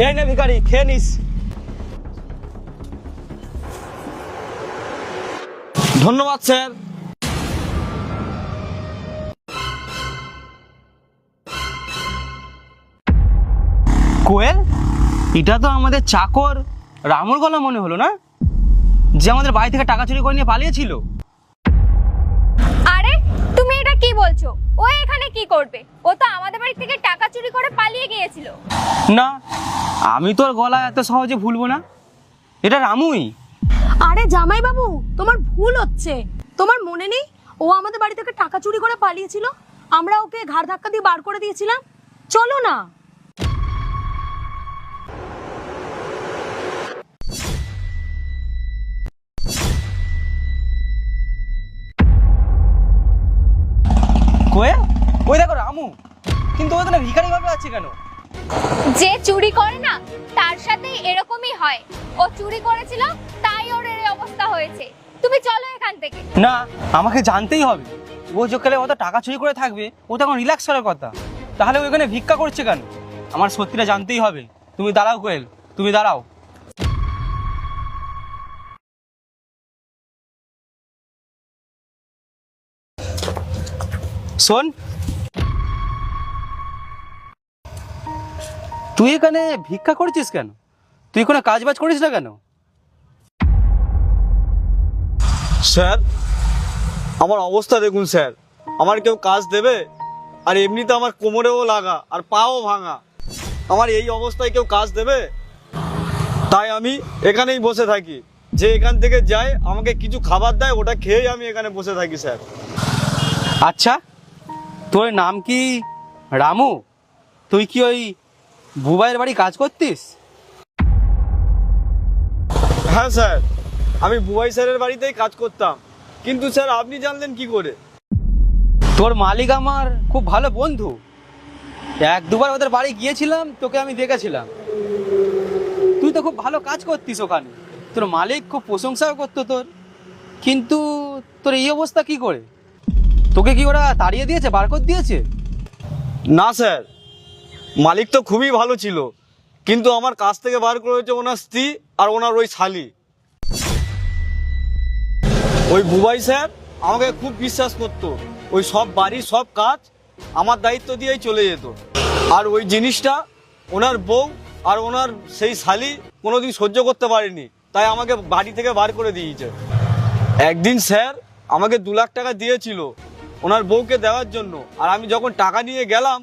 এই নে ভিখারি, খেয়ে নিস। ধন্যবাদ স্যার। কোয়েল, এটা তো আমাদের চাকর রামুর গলা মনে হলো না, যে আমাদের বাড়ি থেকে টাকা চুরি করে নিয়ে পালিয়েছিল। আরে তুমি এটা কি বলছো? ও এখানে কি করবে? ও তো আমাদের বাড়ি থেকে টাকা চুরি করে পালিয়ে গিয়েছিল। না, আমি তোর গলা এত সহজে ভুলবো না, এটা রামুই। আরে জামাই বাবু, তোমার ভুল হচ্ছে। তোমার মনে নেই ও আমাদের বাড়ি থেকে টাকা চুরি করে পালিয়েছিল? আমরা ওকে ঘাড় ধাক্কা দিয়ে বার করে দিয়েছিলাম। চলো না। কোয়েল, ওই দেখো রামু, কিন্তু ও তো না ভিখারি ভাবে আছে কেন? যে চুরি করে না তার সাথে এরকমই হয়। ও চুরি করেছিল তাই ওর এই অবস্থা হয়েছে। তুমি চলো এখান থেকে। না, আমাকে জানতেই হবে। ও যখন অত টাকা চুরি করে থাকবে, ও তখন রিল্যাক্স করার কথা, তাহলে ওইখানে ভিক্ষা করছে কেন? আমার সত্যিটা জানতেই হবে। তুমি দাঁড়াও কোয়েল, তুমি দাঁড়াও। শোন, তুই এখানে ভিক্ষা করছিস কেন? তুই কোনো কাজ বাজ করিস না কেন? স্যার, আমার অবস্থা দেখুন স্যার। আমার কেউ কাজ দেবে? আর এমনিতে আমার কোমরেও লাগা আর পাও ভাঙা। আমার এই অবস্থায় কেউ কাজ দেবে? তাই আমি এখানেই বসে থাকি। যে এখান থেকে যায় আমাকে কিছু খাবার দেয়, ওটা খেয়েই আমি এখানে বসে থাকি স্যার। আচ্ছা, তোর নাম কি রামু? তুই কি ওই বুবাইয়ের বাড়ি কাজ করতিস? হ্যাঁ স্যার, আমি বুবাই স্যারের বাড়িতেই কাজ করতাম। কিন্তু স্যার আপনি জানলেন কি করে? তোর মালিক আমার খুব ভালো বন্ধু। এক দুবার ওদের বাড়ি গিয়েছিলাম, তোকে আমি দেখেছিলাম। তুই তো খুব ভালো কাজ করতিস ওখানে, তোর মালিক খুব প্রশংসাও করতো তোর। কিন্তু তোর এই অবস্থা কি করে? তোকে কি ওরা তাড়িয়ে দিয়েছে, বার করে দিয়েছে? না স্যার, মালিক তো খুবই ভালো ছিল, কিন্তু আমার কাছ থেকে বার করেছে ওনার স্ত্রী আর ওনার ওই শালি। ওই বুবাই স্যার আমাকে খুব বিশ্বাস করতো। ওই সব বাড়ির সব কাজ আমার দায়িত্ব দিয়েই চলে যেত। আর ওই জিনিসটা ওনার বউ আর ওনার সেই শালি কোনোদিন সহ্য করতে পারেনি, তাই আমাকে বাড়ি থেকে বার করে দিয়েছে। একদিন স্যার আমাকে 2 লাখ টাকা দিয়েছিল ওনার বউকে দেওয়ার জন্য। আর আমি যখন টাকা নিয়ে গেলাম,